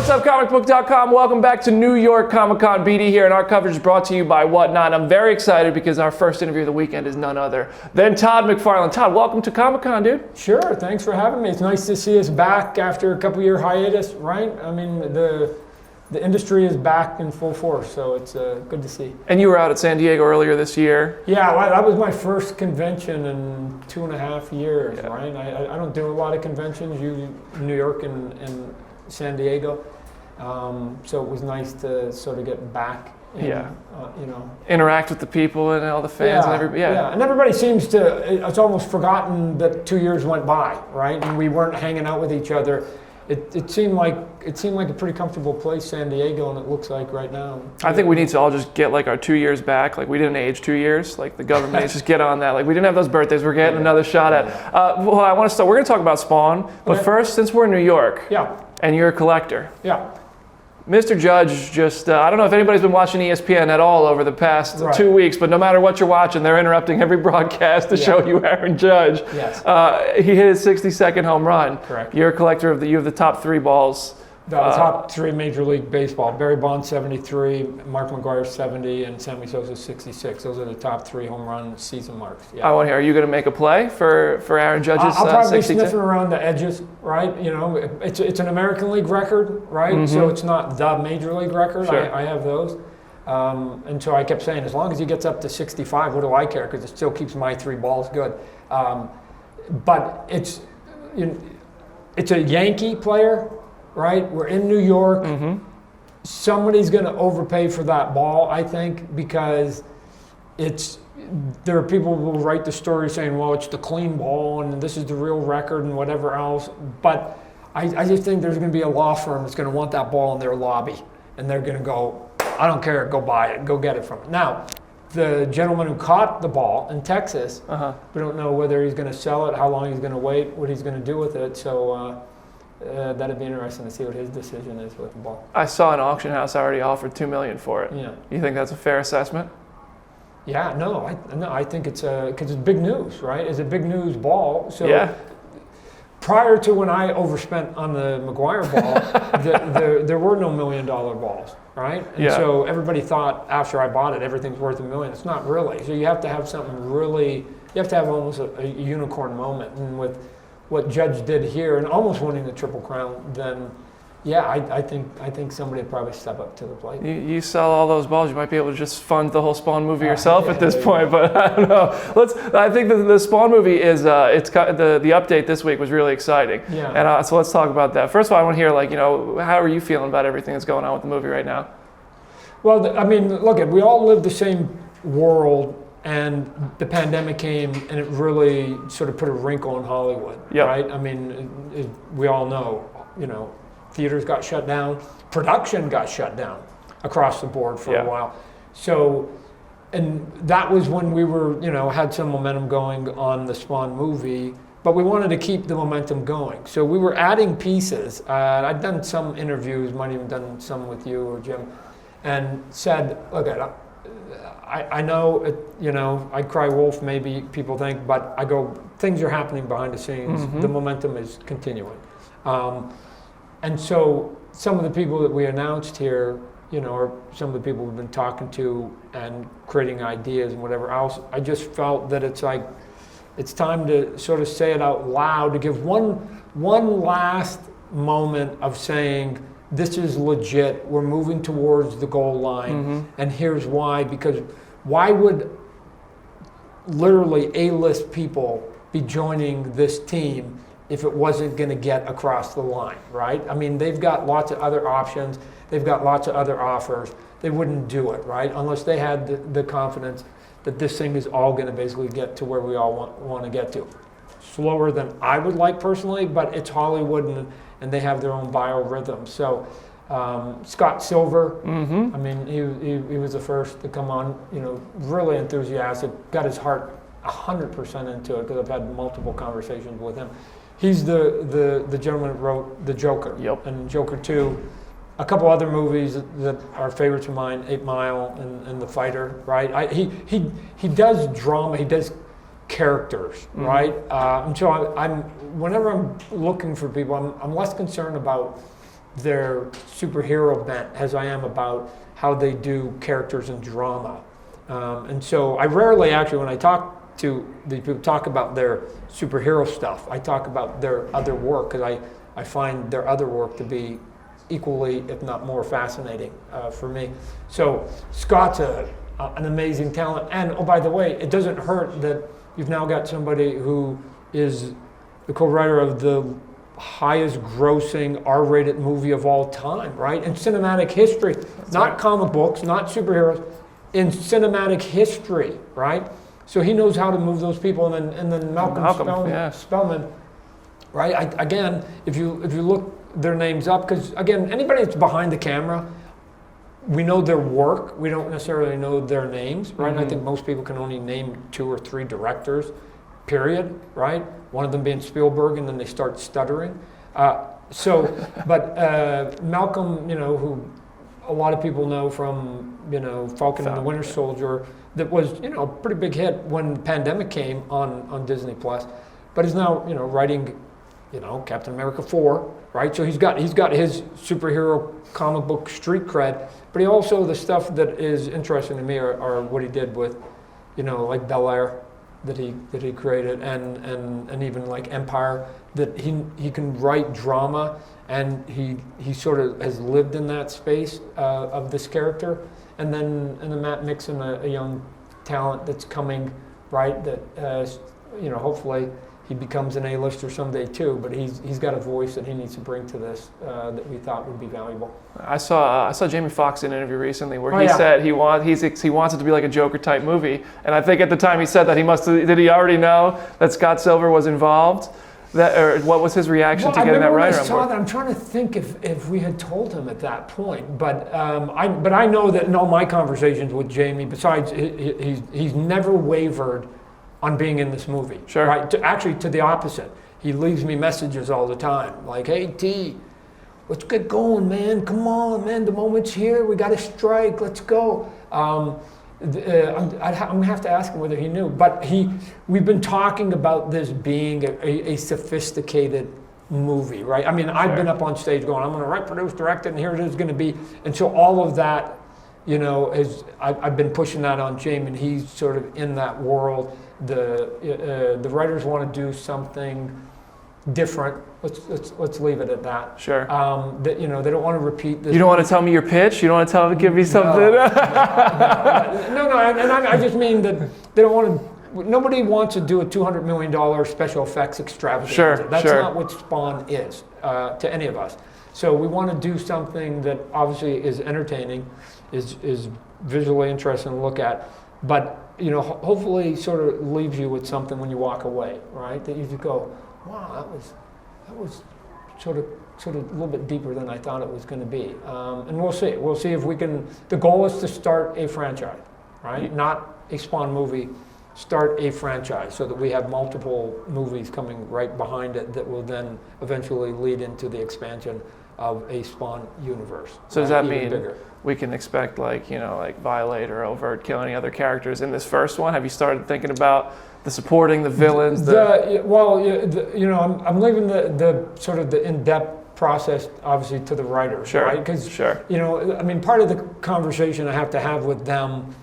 what's up, Comicbook.com? Welcome back to New York Comic-Con. BD here, and our coverage is brought to you by Whatnot. I'm very excited because our first interview of the weekend is none other than Todd McFarlane. Todd, welcome to Comic-Con, dude. Sure, thanks for having me. It's nice to see us back after a couple-year hiatus, right? I mean, the industry is back in full force, so it's good to see. And you were out at San Diego earlier this year. Yeah, that was my first convention in 2.5 years, right? I don't do a lot of conventions, usually New York and San Diego. So it was nice to sort of get back and, interact with the people and all the fans and everybody. Yeah, and everybody seems to, it's almost forgotten that 2 years went by, right? And we weren't hanging out with each other. It seemed like a pretty comfortable place, San Diego, and it looks like right now. I think we need to all just get like our 2 years back. Like we didn't age 2 years. Like the government needs to just get on that. Like we didn't have those birthdays. We're getting another shot at. Well, I want to start. We're going to talk about Spawn, but first, since we're in New York, and you're a collector, Mr. Judge just, I don't know if anybody's been watching ESPN at all over the past 2 weeks, but no matter what you're watching, they're interrupting every broadcast to show you Aaron Judge. Yes. He hit his 62nd home run. Correct. You're a collector of you have the top 3 balls. The top 3 Major League Baseball. Barry Bonds 73, Mark McGwire 70, and Sammy Sosa 66. Those are the top 3 home run season marks. I want to hear, are you going to make a play for Aaron Judge's I'll probably 62? be sniffing around the edges, right? You know, it's an American League record, right? Mm-hmm. So it's not the Major League record. Sure. I have those. And so I kept saying, as long as he gets up to 65, what do I care? Because it still keeps my 3 balls good. But it's a Yankee player, right? We're in New York. Mm-hmm. Somebody's going to overpay for that ball, I think, because there are people who will write the story saying, well, it's the clean ball and this is the real record and whatever else. But I just think there's going to be a law firm that's going to want that ball in their lobby. And they're going to go, I don't care, go buy it, go get it from it. Now, the gentleman who caught the ball in Texas, we don't know whether he's going to sell it, how long he's going to wait, what he's going to do with it. So that'd be interesting to see what his decision is with the ball. I saw an auction house already offered $2 million for it. Yeah. You think that's a fair assessment? Yeah, I think it's because it's big news, right? It's a big news ball. So prior to when I overspent on the McGwire ball, there were no $1 million balls, right? And so everybody thought after I bought it, everything's worth $1 million. It's not really. So you have to have something really. You have to have almost a unicorn moment, and with what Judge did here and almost winning the Triple Crown, then I think somebody would probably step up to the plate. You sell all those balls, you might be able to just fund the whole Spawn movie yourself at this point, but I don't know. I think the Spawn movie is, the update this week was really exciting. Yeah. And so let's talk about that. First of all, I want to hear, how are you feeling about everything that's going on with the movie right now? Well, I mean, look, we all live the same world, and the pandemic came and it really sort of put a wrinkle in Hollywood, right? I mean, we all know, theaters got shut down, production got shut down across the board for a while. So, and that was when we were, had some momentum going on the Spawn movie, but we wanted to keep the momentum going. So we were adding pieces. I'd done some interviews, might even done some with you or Jim, and said, look, I know, I cry wolf, maybe people think, but I go, things are happening behind the scenes. Mm-hmm. The momentum is continuing. And so some of the people that we announced here, are some of the people we've been talking to and creating ideas and whatever else. I just felt that it's time to sort of say it out loud, to give one last moment of saying, this is legit, we're moving towards the goal line, and here's why. Because why would literally A-list people be joining this team if it wasn't going to get across the line, right? I mean, they've got lots of other options, they've got lots of other offers. They wouldn't do it, right? Unless they had the confidence that this thing is all going to basically get to where we all want to get to. Slower than I would like personally, but it's Hollywood, and they have their own biorhythm. So Scott Silver, I mean, he was the first to come on, really enthusiastic, got his heart 100% into it, because I've had multiple conversations with him. He's the gentleman that wrote The Joker, and Joker 2, a couple other movies that are favorites of mine, 8 Mile and The Fighter, right? He does drama, he does characters, right? And so I'm whenever I'm looking for people, I'm less concerned about their superhero bent as I am about how they do characters in drama. And so I rarely actually, when I talk to the people, talk about their superhero stuff. I talk about their other work because I find their other work to be equally, if not more, fascinating for me. So Scott's an amazing talent. And oh, by the way, it doesn't hurt that you've now got somebody who is the co-writer of the highest grossing R-rated movie of all time, right? In cinematic history, not comic books, not superheroes, in cinematic history, right? So he knows how to move those people. And then Malcolm Spellman, right? Again, if you look their names up, because again, anybody that's behind the camera, we know their work. We don't necessarily know their names, right? Mm-hmm. I think most people can only name 2 or 3 directors, period, right? One of them being Spielberg, and then they start stuttering. But Malcolm, who a lot of people know from, Falcon and the Winter Soldier, that was, a pretty big hit when the pandemic came on Disney Plus, but is now, writing, Captain America 4, right? So he's got his superhero comic book street cred, but he also, the stuff that is interesting to me are what he did with, like Bel Air that he created, and even like Empire, that he can write drama, and he sort of has lived in that space of this character, and then Matt Mixon, a young talent that's coming, right? That hopefully he becomes an A-lister someday too, but he's got a voice that he needs to bring to this that we thought would be valuable. I saw Jamie Foxx in an interview recently where he said he wants it to be like a Joker type movie, and I think at the time he said that did he already know that Scott Silver was involved? Or what was his reaction to getting that writer on board? I'm trying to think if we had told him at that point, but I know that in all my conversations with Jamie, besides he's never wavered on being in this movie. Sure. Right? Actually, to the opposite. He leaves me messages all the time, like, "Hey T, let's get going, man. Come on, man. The moment's here. We got to strike. Let's go." I'm gonna have to ask him whether he knew, but we've been talking about this being a sophisticated movie, right? I mean, I've been up on stage going, "I'm going to write, produce, direct it, and here it is going to be," and so all of that, I've been pushing that on Jamie, and he's sort of in that world. The writers want to do something different. Let's leave it at that. Sure. They don't want to repeat this. You don't want to tell me your pitch? You don't want to give me something? No, and I just mean that they don't want to. Nobody wants to do a $200 million special effects extravaganza. Sure. That's not what Spawn is to any of us. So we want to do something that obviously is entertaining, is visually interesting to look at, but hopefully sort of leaves you with something when you walk away, right? That you just go, "Wow, that was sort of a little bit deeper than I thought it was going to be." And we'll see. We'll see if we can. The goal is to start a franchise, right? Not a Spawn movie. Start a franchise so that we have multiple movies coming right behind it that will then eventually lead into the expansion of a Spawn universe. So does that mean we can expect like Violate or Overt kill any other characters in this first one? Have you started thinking about the supporting, the villains? I'm leaving the sort of the in-depth process obviously to the writers, right? Because part of the conversation I have to have with them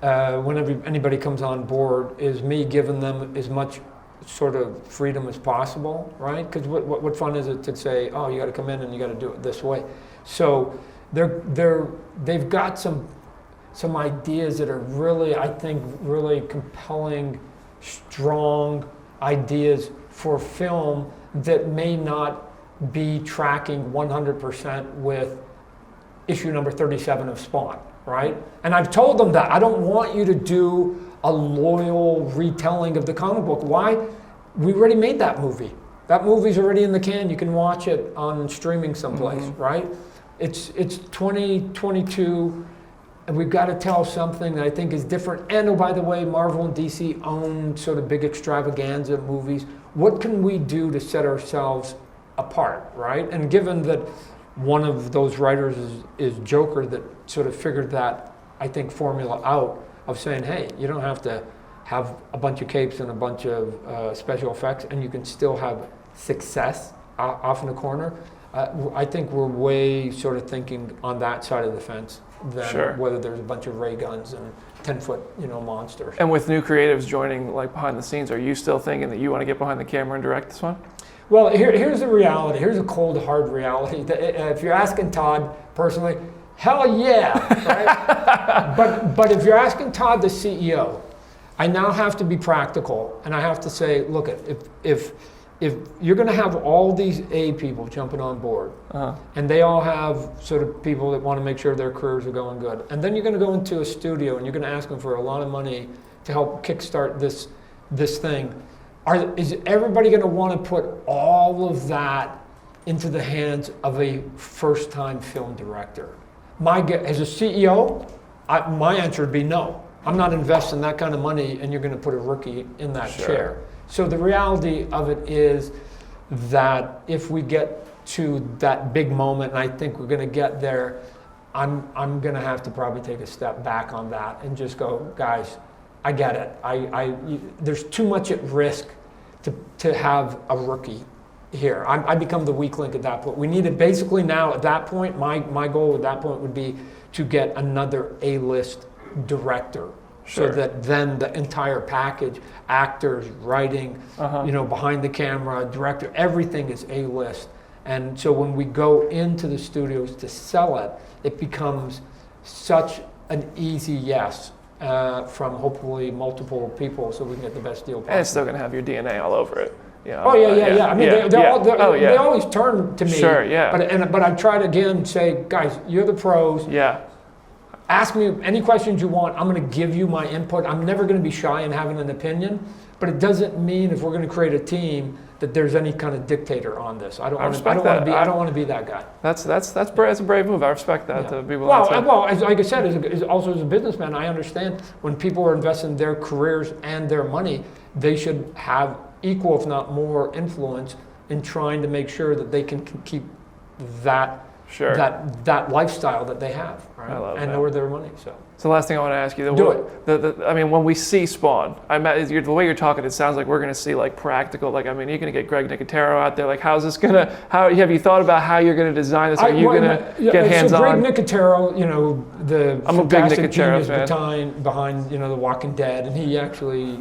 when anybody comes on board is me giving them as much sort of freedom as possible, right? Because what fun is it to say, "Oh, you got to come in and you got to do it this way." So they've got some ideas that are really, I think, really compelling, strong ideas for film that may not be tracking 100% with issue number 37 of Spawn, right? And I've told them that I don't want you to do a loyal retelling of the comic book. Why? We already made that movie. That movie's already in the can. You can watch it on streaming someplace, right? It's 2022, and we've got to tell something that I think is different. And oh, by the way, Marvel and DC own sort of big extravaganza movies. What can we do to set ourselves apart, right? And given that one of those writers is Joker, that sort of figured that, I think, formula out of saying, hey, you don't have to have a bunch of capes and a bunch of special effects, and you can still have success off in the corner. I think we're way sort of thinking on that side of the fence than whether there's a bunch of ray guns and 10-foot, monsters. And with new creatives joining like behind the scenes, are you still thinking that you want to get behind the camera and direct this one? Well, here's the reality. Here's a cold, hard reality. If you're asking Todd personally, hell yeah, right? but if you're asking Todd, the CEO, I now have to be practical, and I have to say, look, if you're going to have all these A people jumping on board, and they all have sort of people that want to make sure their careers are going good, and then you're going to go into a studio and you're going to ask them for a lot of money to help kickstart this thing, is everybody going to want to put all of that into the hands of a first-time film director? As a CEO, my answer would be no. I'm not investing that kind of money, and you're going to put a rookie in that chair. So the reality of it is that if we get to that big moment, and I think we're going to get there, I'm going to have to probably take a step back on that and just go, guys, I get it. There's too much at risk to have a rookie here. I become the weak link at that point. We need it basically now at that point. My goal at that point would be to get another A-list director. So that then the entire package, actors, writing, behind the camera, director, everything is A-list. And so when we go into the studios to sell it, it becomes such an easy yes from hopefully multiple people, so we can get the best deal possible. And it's still going to have your DNA all over it. I mean, they always turn to me. But I try to again say, guys, you're the pros. Ask me any questions you want. I'm going to give you my input. I'm never going to be shy in having an opinion, but it doesn't mean if we're going to create a team that there's any kind of dictator on this. I don't want to be that guy. That's a brave move. I respect that. To be like I said, also as a businessman, I understand when people are investing their careers and their money, they should have equal, if not more, influence in trying to make sure that they can keep that that lifestyle that they have, right? I love and that. Where their money. So the last thing I want to ask you, I mean, when we see Spawn, the way you're talking, it sounds like we're going to see like practical. Like, I mean, you're going to get Greg Nicotero out there. Like, how's this gonna? How have you thought about how you're going to design this? Are you going to get hands on? So Greg Nicotero, the I'm a big Nicotero fan. Behind The Walking Dead, and he actually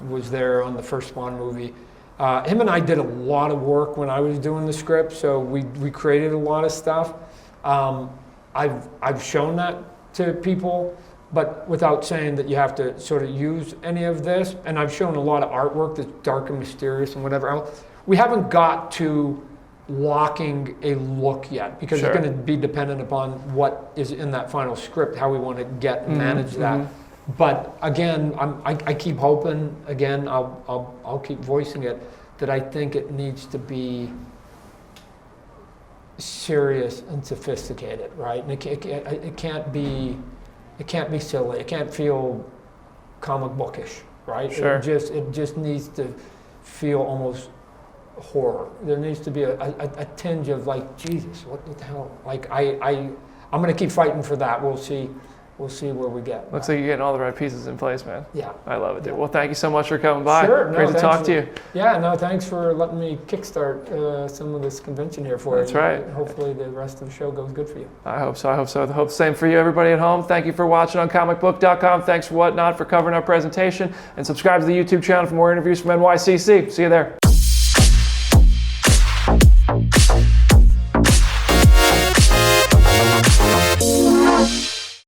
was there on the first Spawn movie. Him and I did a lot of work when I was doing the script, so we created a lot of stuff. I've shown that to people, but without saying that you have to sort of use any of this. And I've shown a lot of artwork that's dark and mysterious and whatever else. We haven't got to locking a look yet because it's going to be dependent upon what is in that final script, how we want to get and manage that. But again, I keep hoping. Again, I'll keep voicing it that I think it needs to be serious and sophisticated, right? And it can't be silly. It can't feel comic bookish, right? It just needs to feel almost horror. There needs to be a tinge of like, Jesus, what the hell? Like I'm going to keep fighting for that. We'll see where we get. Looks like you're getting all the right pieces in place, man. Yeah. I love it, dude. Well, thank you so much for coming by. Sure. Great to talk to you. Yeah, no, thanks for letting me kickstart some of this convention here for you. That's right. Hopefully the rest of the show goes good for you. I hope so. I hope the same for you, everybody at home. Thank you for watching on Comicbook.com. Thanks for Whatnot for covering our presentation. And subscribe to the YouTube channel for more interviews from NYCC. See you there.